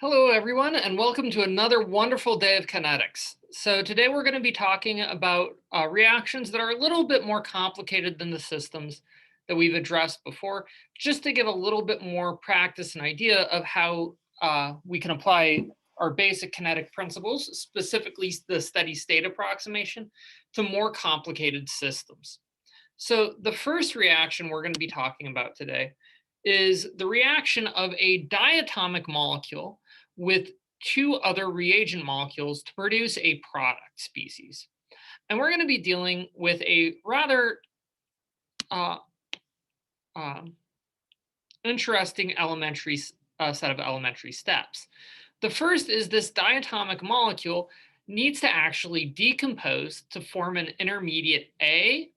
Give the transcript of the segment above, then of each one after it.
Hello, everyone, and welcome to another wonderful day of kinetics. So today we're going to be talking about reactions that are a little bit more complicated than the systems that we've addressed before, just to give a little bit more practice and idea of how we can apply our basic kinetic principles, specifically the steady state approximation, to more complicated systems. So the first reaction we're going to be talking about today is the reaction of a diatomic molecule with two other reagent molecules to produce a product species. And we're going to be dealing with a rather uh, um, interesting set of elementary steps. The first is this diatomic molecule needs to actually decompose to form an intermediate A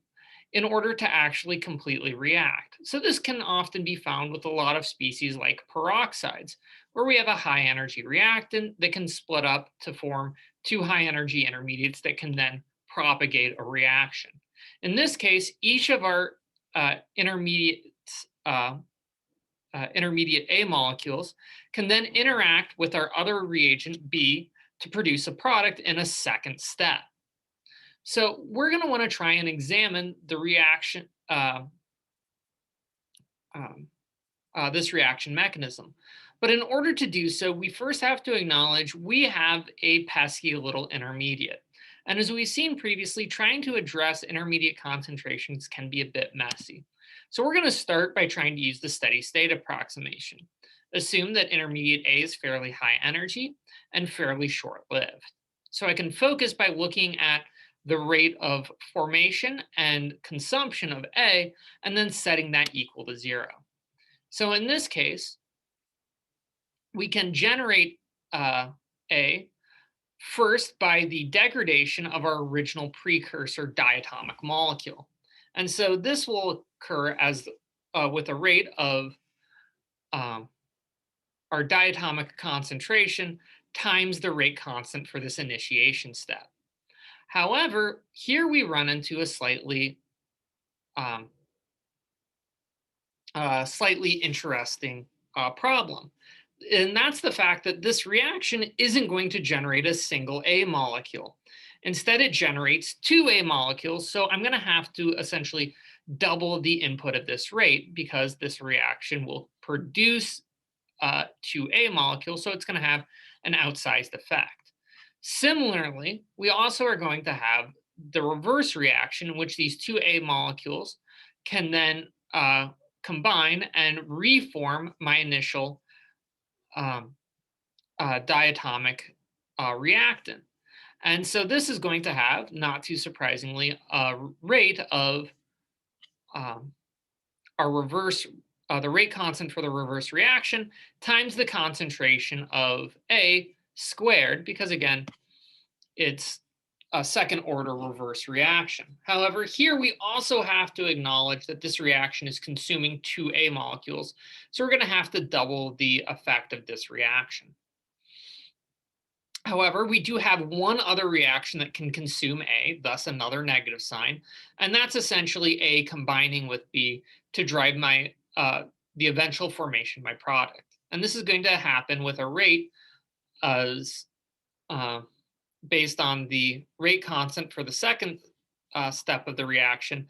in order to actually completely react. So this can often be found with a lot of species like peroxides, where we have a high energy reactant that can split up to form two high energy intermediates that can then propagate a reaction. In this case, each of our intermediate A molecules can then interact with our other reagent B to produce a product in a second step. So we're going to want to try and examine the reaction, um, this reaction mechanism. But in order to do so, we first have to acknowledge we have a pesky little intermediate. And as we've seen previously, trying to address intermediate concentrations can be a bit messy. So we're going to start by trying to use the steady state approximation. Assume that intermediate A is fairly high energy and fairly short-lived. So I can focus by looking at the rate of formation and consumption of A, and then setting that equal to 0. So in this case, we can generate A first by the degradation of our original precursor diatomic molecule. And so this will occur as with a rate of our diatomic concentration times the rate constant for this initiation step. However, here we run into a um, slightly interesting problem. And that's the fact that this reaction isn't going to generate a single A molecule. Instead, it generates two A molecules. So I'm going to have to essentially double the input at this rate because this reaction will produce two A molecules. So it's going to have an outsized effect. Similarly, we also are going to have the reverse reaction in which these two A molecules can then combine and reform my initial um, diatomic reactant. And so this is going to have, not too surprisingly, a rate of our reverse, the rate constant for the reverse reaction times the concentration of A squared, because again, it's a second order reverse reaction. However, here we also have to acknowledge that this reaction is consuming two A molecules. So we're going to have to double the effect of this reaction. However, we do have one other reaction that can consume A, thus another negative sign, and that's essentially A combining with B to drive my the eventual formation of my product. And this is going to happen with a rate as based on the rate constant for the second step of the reaction,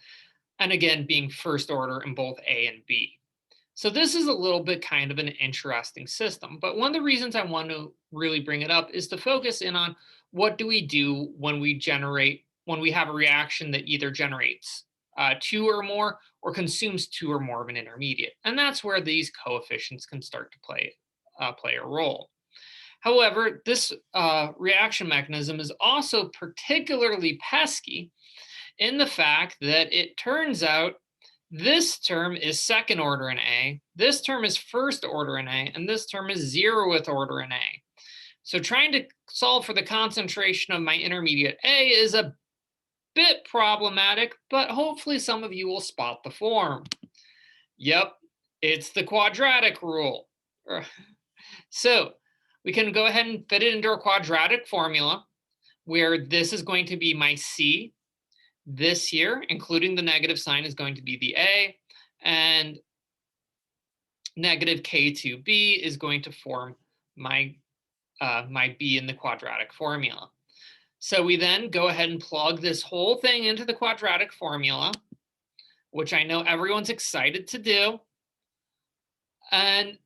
and again being first order in both A and B. So this is a little bit kind of an interesting system, but one of the reasons I want to really bring it up is to focus in on what do we do when we have a reaction that either generates two or more or consumes two or more of an intermediate. And that's where these coefficients can start to play a role. However, this reaction mechanism is also particularly pesky in the fact that it turns out this term is second order in A, this term is first order in A, and this term is 0th order in A. So trying to solve for the concentration of my intermediate A is a bit problematic, but hopefully some of you will spot the form. Yep, it's the quadratic rule. So we can go ahead and fit it into a quadratic formula where this is going to be my C. This here, including the negative sign, is going to be the A, and negative K2B is going to form my my B in the quadratic formula. So we then go ahead and plug this whole thing into the quadratic formula, which I know everyone's excited to do. And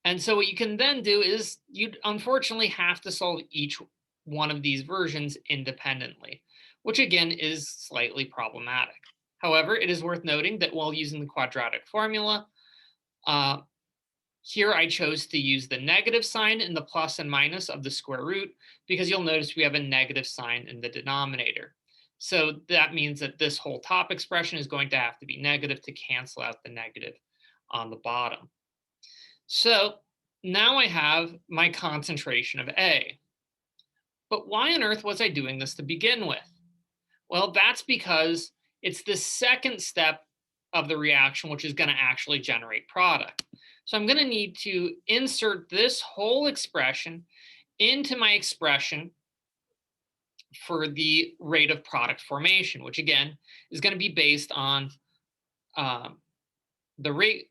and so what you can then do is you unfortunately have to solve each one of these versions independently, which again is slightly problematic. However, it is worth noting that while using the quadratic formula, uh, here I chose to use the negative sign in the plus and minus of the square root because you'll notice we have a negative sign in the denominator. So that means that this whole top expression is going to have to be negative to cancel out the negative on the bottom. So now I have my concentration of A. But why on earth was I doing this to begin with? Well, that's because it's the second step of the reaction which is going to actually generate product. So I'm going to need to insert this whole expression into my expression for the rate of product formation, which again is going to be based on the rate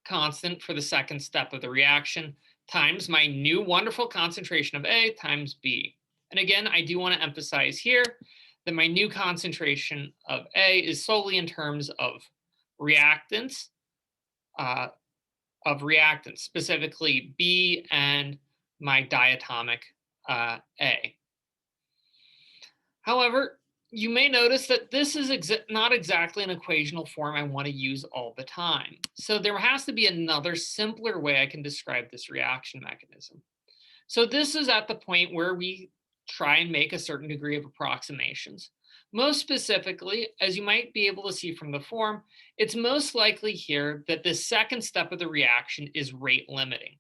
constant for the second step of the reaction times my new wonderful concentration of A times B. And again, I do want to emphasize here that my new concentration of A is solely in terms of reactants, specifically B and my diatomic A. However, you may notice that this is not exactly an equational form I want to use all the time. So there has to be another simpler way I can describe this reaction mechanism. So this is at the point where we try and make a certain degree of approximations. Most specifically, as you might be able to see from the form, it's most likely here that the second step of the reaction is rate limiting.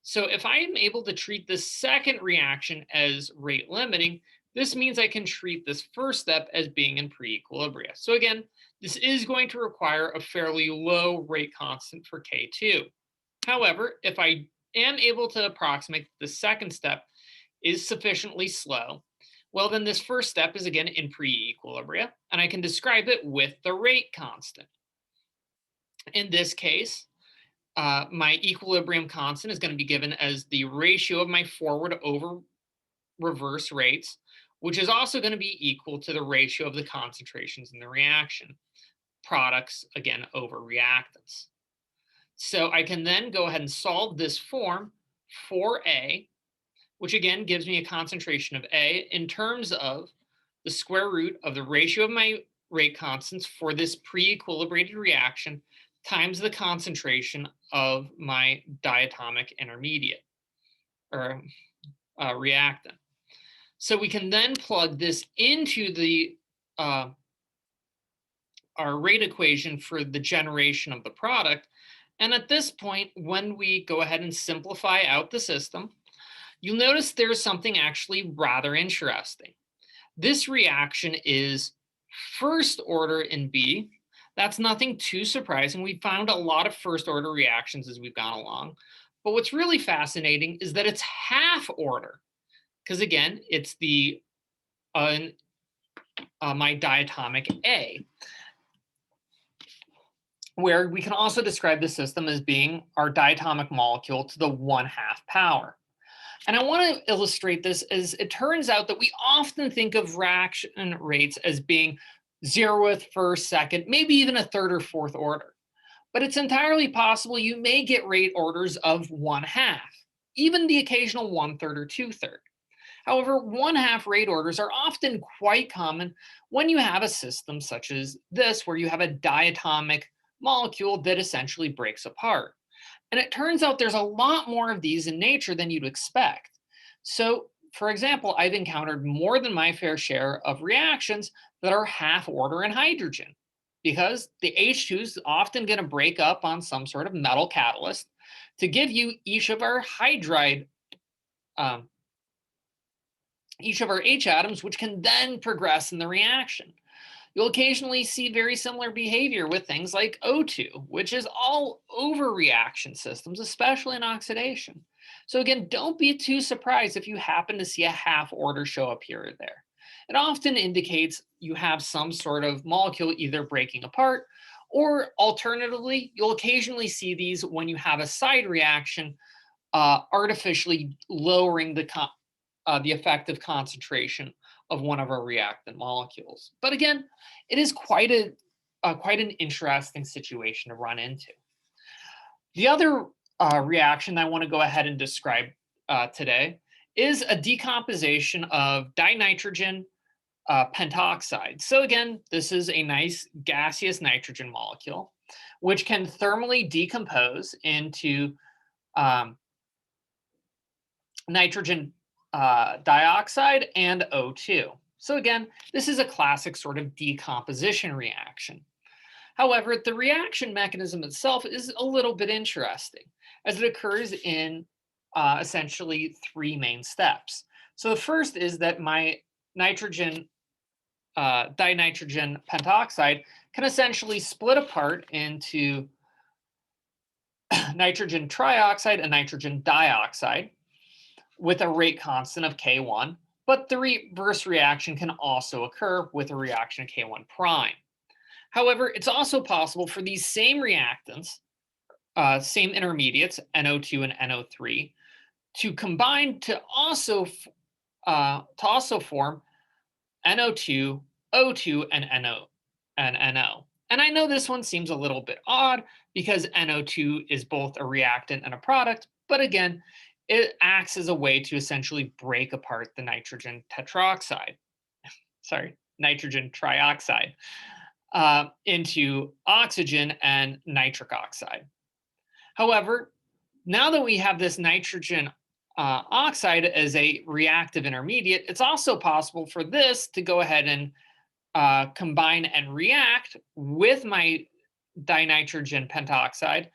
So if I am able to treat the second reaction as rate limiting, this means I can treat this first step as being in pre-equilibria. So again, this is going to require a fairly low rate constant for K2. However, if I am able to approximate the second step is sufficiently slow, well, then this first step is again in pre-equilibria, and I can describe it with the rate constant. In this case, my equilibrium constant is going to be given as the ratio of my forward over reverse rates, which is also going to be equal to the ratio of the concentrations in the reaction, products again over reactants. So I can then go ahead and solve this form for A, which again gives me a concentration of A in terms of the square root of the ratio of my rate constants for this pre-equilibrated reaction times the concentration of my diatomic intermediate or reactant. So we can then plug this into the our rate equation for the generation of the product. And at this point, when we go ahead and simplify out the system, you'll notice there's something actually rather interesting. This reaction is first order in B. That's nothing too surprising. We found a lot of first order reactions as we've gone along. But what's really fascinating is that it's half order. Because again, it's the my diatomic A, where we can also describe the system as being our diatomic molecule to the 1/2 power. And I want to illustrate this as it turns out that we often think of reaction rates as being 0th, first, second, maybe even a third or fourth order. But it's entirely possible you may get rate orders of 1/2, even the occasional 1/3 or 2/3. However, 1/2 rate orders are often quite common when you have a system such as this, where you have a diatomic molecule that essentially breaks apart. And it turns out there's a lot more of these in nature than you'd expect. So, for example, I've encountered more than my fair share of reactions that are half order in hydrogen, because the H2 is often going to break up on some sort of metal catalyst to give you each of our H atoms, which can then progress in the reaction. You'll occasionally see very similar behavior with things like O2, which is all over reaction systems, especially in oxidation. So again, don't be too surprised if you happen to see a half order show up here or there. It often indicates you have some sort of molecule either breaking apart, or alternatively, you'll occasionally see these when you have a side reaction artificially lowering the effective concentration of one of our reactant molecules. But again, it is quite an interesting situation to run into. The other reaction I want to go ahead and describe today is a decomposition of dinitrogen pentoxide. So again, this is a nice gaseous nitrogen molecule, which can thermally decompose into um, nitrogen dioxide and O2. So again, this is a classic sort of decomposition reaction. However, the reaction mechanism itself is a little bit interesting as it occurs in essentially three main steps. So the first is that my nitrogen dinitrogen pentoxide can essentially split apart into nitrogen trioxide and nitrogen dioxide with a rate constant of K1, but the reverse reaction can also occur with a reaction of K1 prime. However, it's also possible for these same reactants, same intermediates, NO2 and NO3, to combine to also form NO2, O2, and NO. And I know this one seems a little bit odd because NO2 is both a reactant and a product, but again, it acts as a way to essentially break apart the nitrogen tetroxide, sorry, nitrogen trioxide, into oxygen and nitric oxide. However, now that we have this nitrogen oxide as a reactive intermediate, it's also possible for this to go ahead and combine and react with my dinitrogen pentoxide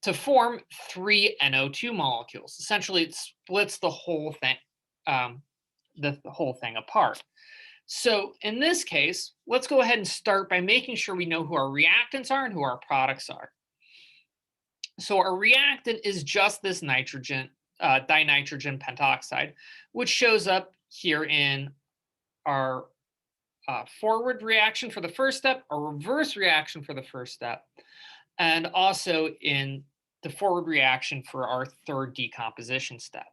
to form three NO2 molecules. Essentially, it splits the whole thing, the whole thing apart. So in this case, let's go ahead and start by making sure we know who our reactants are and who our products are. So our reactant is just this nitrogen, dinitrogen pentoxide, which shows up here in our forward reaction for the first step, a reverse reaction for the first step, and also in the forward reaction for our third decomposition step.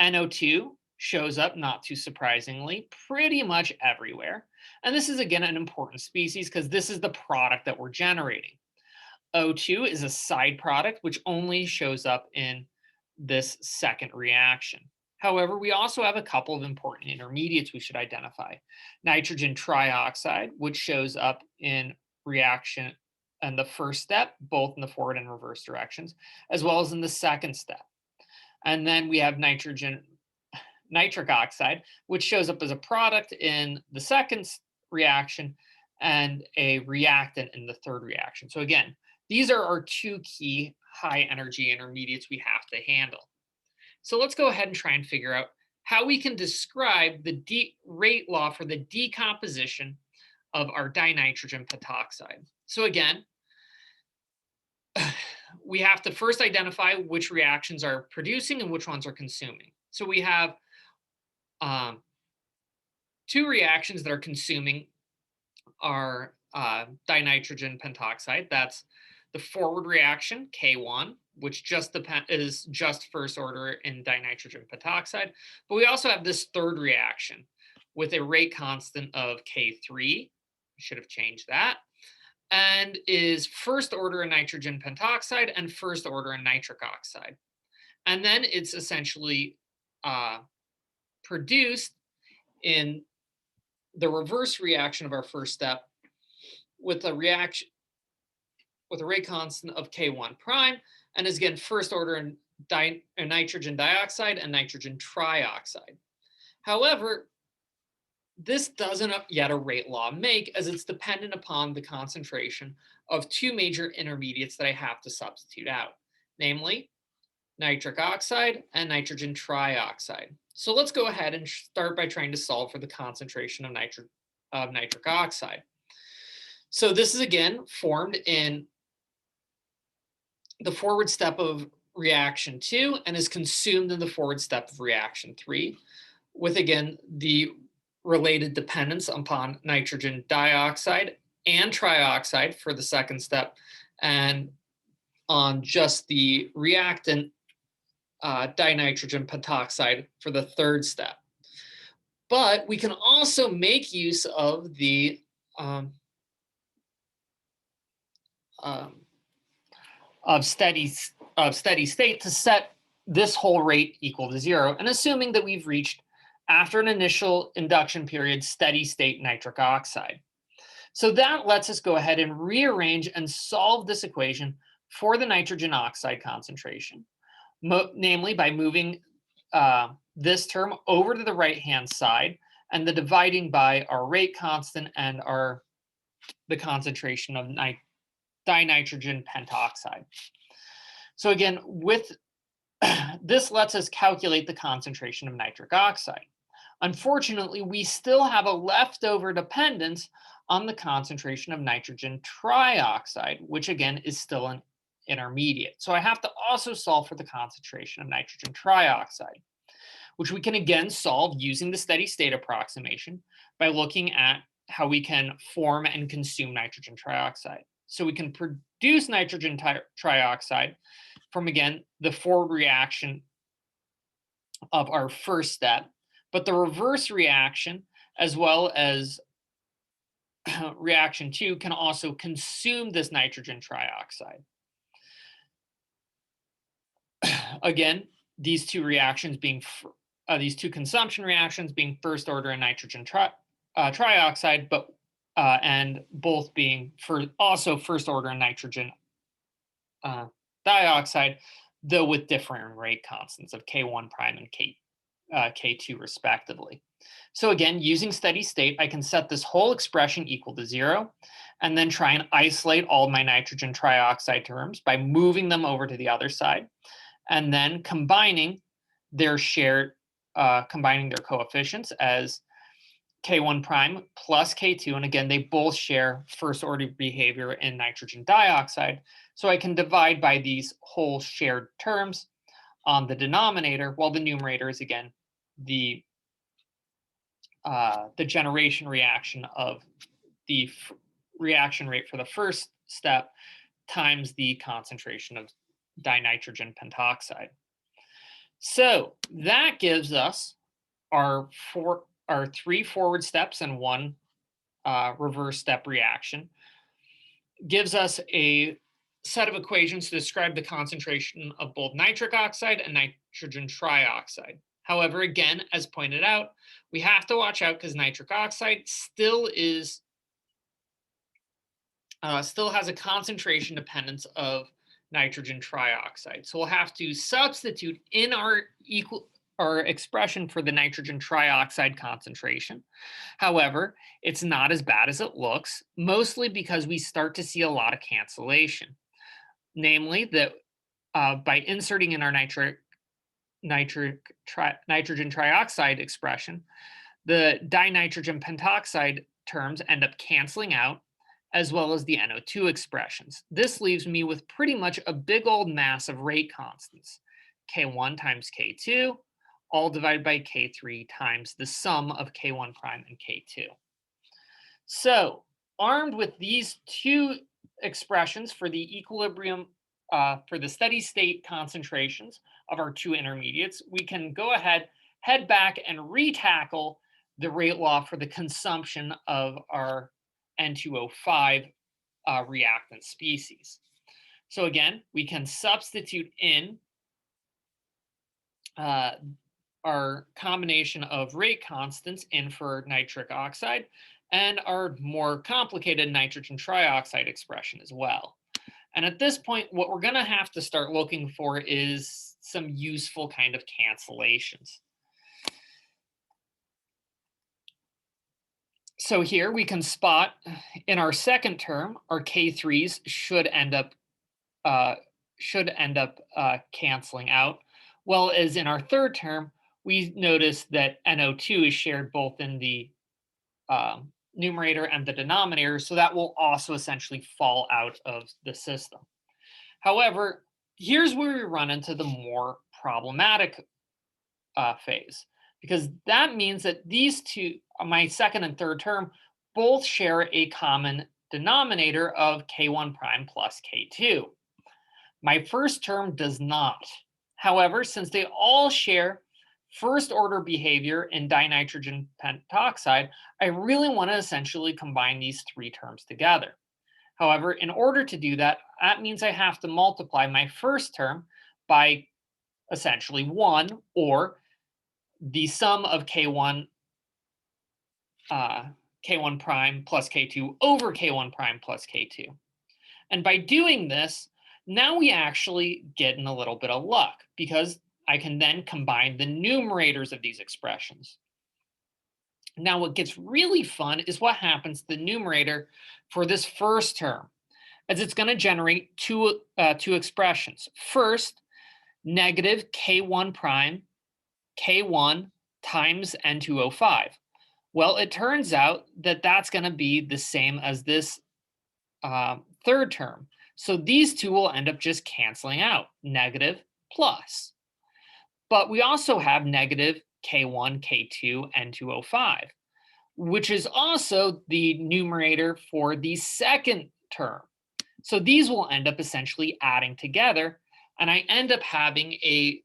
NO2 shows up, not too surprisingly, pretty much everywhere. And this is, again, an important species because this is the product that we're generating. O2 is a side product, which only shows up in this second reaction. However, we also have a couple of important intermediates we should identify. Nitrogen trioxide, which shows up in reaction in the first step, both in the forward and reverse directions, as well as in the second step. And then we have nitric oxide, which shows up as a product in the second reaction and a reactant in the third reaction. So again, these are our two key high energy intermediates we have to handle. So let's go ahead and try and figure out how we can describe the rate law for the decomposition of our dinitrogen pentoxide. So again, we have to first identify which reactions are producing and which ones are consuming. So we have two reactions that are consuming our dinitrogen pentoxide. That's the forward reaction, K1, which is just first order in dinitrogen pentoxide. But we also have this third reaction with a rate constant of K3. We should have changed that. And is first order in nitrogen pentoxide and first order in nitric oxide. And then it's essentially produced in the reverse reaction of our first step with a reaction with a rate constant of K1 prime, and is again first order in nitrogen dioxide and nitrogen trioxide. However, this doesn't yet a rate law make, as it's dependent upon the concentration of two major intermediates that I have to substitute out, namely nitric oxide and nitrogen trioxide. So let's go ahead and start by trying to solve for the concentration of nitric oxide. So this is again formed in the forward step of reaction 2 and is consumed in the forward step of reaction 3, with again the related dependence upon nitrogen dioxide and trioxide for the second step, and on just the reactant dinitrogen pentoxide for the third step. But we can also make use of the um, um, of steady state to set this whole rate equal to 0, and assuming that we've reached, after an initial induction period, steady state nitric oxide. So that lets us go ahead and rearrange and solve this equation for the nitrogen oxide concentration, namely by moving this term over to the right-hand side and the dividing by our rate constant and the concentration of dinitrogen pentoxide. So again, with this lets us calculate the concentration of nitric oxide. Unfortunately, we still have a leftover dependence on the concentration of nitrogen trioxide, which again is still an intermediate. So I have to also solve for the concentration of nitrogen trioxide, which we can again solve using the steady state approximation by looking at how we can form and consume nitrogen trioxide. So we can produce nitrogen trioxide from, again, the forward reaction of our first step, but the reverse reaction, as well as reaction 2, can also consume this nitrogen trioxide. Again, these two consumption reactions being first order and nitrogen trioxide, but and both being also first order and nitrogen dioxide, though with different rate constants of K1 prime and K2 respectively. So again, using steady state, I can set this whole expression equal to 0, and then try and isolate all my nitrogen trioxide terms by moving them over to the other side, and then combining their coefficients as K1 prime plus K2. And again, they both share first order behavior in nitrogen dioxide. So I can divide by these whole shared terms on the denominator, while the numerator is again the generation reaction of the reaction rate for the first step times the concentration of dinitrogen pentoxide. So that gives us our 3 forward steps and 1 reverse step reaction. Gives us a set of equations to describe the concentration of both nitric oxide and nitrogen trioxide. However, again, as pointed out, we have to watch out because nitric oxide still has a concentration dependence of nitrogen trioxide. So we'll have to substitute in our expression for the nitrogen trioxide concentration. However, it's not as bad as it looks, mostly because we start to see a lot of cancellation. Namely, that by inserting in our nitrogen trioxide expression, the dinitrogen pentoxide terms end up canceling out, as well as the NO2 expressions. This leaves me with pretty much a big old mass of rate constants, K1 times K2, all divided by K3 times the sum of K1 prime and K2. So, armed with these two expressions for the equilibrium, for the steady state concentrations of our two intermediates, we can go ahead, head back, and retackle the rate law for the consumption of our N2O5 reactant species. So again, we can substitute in our combination of rate constants in for nitric oxide and our more complicated nitrogen trioxide expression as well. And at this point, what we're going to have to start looking for is some useful kind of cancellations. So here we can spot in our second term, our K3s should end up canceling out. Well, as in our third term, we notice that NO2 is shared both in the numerator and the denominator, so that will also essentially fall out of the system. However, here's where we run into the more problematic phase, because that means that these two, my second and third term, both share a common denominator of K1 prime plus K2. My first term does not. However, since they all share first order behavior in dinitrogen pentoxide, I really want to essentially combine these three terms together. However, in order to do that, that means I have to multiply my first term by essentially 1, or the sum of K1 prime plus K2 over K1 prime plus K2. And by doing this, now we actually get in a little bit of luck because I can then combine the numerators of these expressions. Now, what gets really fun is what happens to the numerator for this first term, as it's going to generate two expressions. First, negative K1 prime, K1 times N2O5. Well, it turns out that that's going to be the same as this third term. So these two will end up just canceling out, negative plus. But we also have negative K1, K2, N2O5, which is also the numerator for the second term. So these will end up essentially adding together, and I end up having a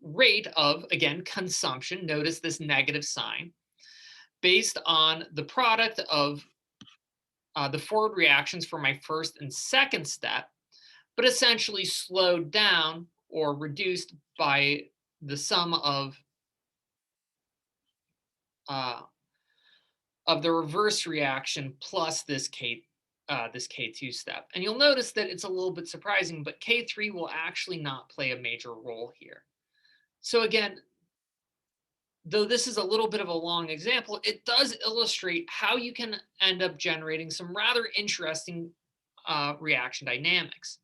rate of, again, consumption. Notice this negative sign based on the product of the forward reactions for my first and second step, but essentially slowed down or reduced by the sum of the reverse reaction plus this K2 step. And you'll notice that it's a little bit surprising, but K3 will actually not play a major role here. So again, though this is a little bit of a long example, it does illustrate how you can end up generating some rather interesting reaction dynamics.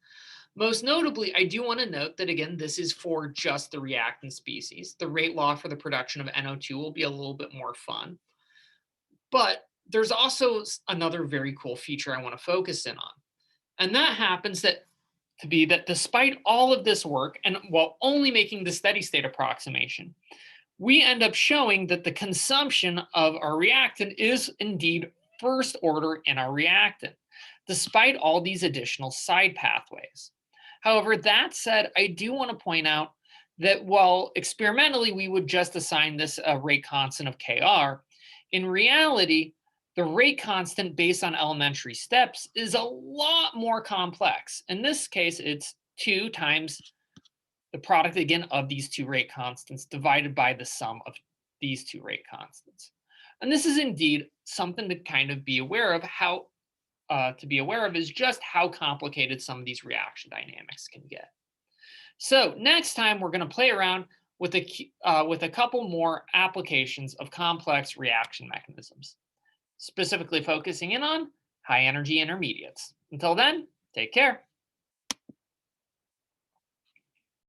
Most notably, I do want to note that, again, this is for just the reactant species. The rate law for the production of NO2 will be a little bit more fun. But there's also another very cool feature I want to focus in on. And that happens to be that despite all of this work, and while only making the steady state approximation, we end up showing that the consumption of our reactant is indeed first order in our reactant, despite all these additional side pathways. However, that said, I do want to point out that while experimentally we would just assign this a rate constant of Kr, in reality, the rate constant based on elementary steps is a lot more complex. In this case, it's 2 times the product, again, of these two rate constants divided by the sum of these two rate constants. And this is indeed something to kind of be aware of is just how complicated some of these reaction dynamics can get. So next time we're going to play around with a couple more applications of complex reaction mechanisms, specifically focusing in on high energy intermediates. Until then, take care.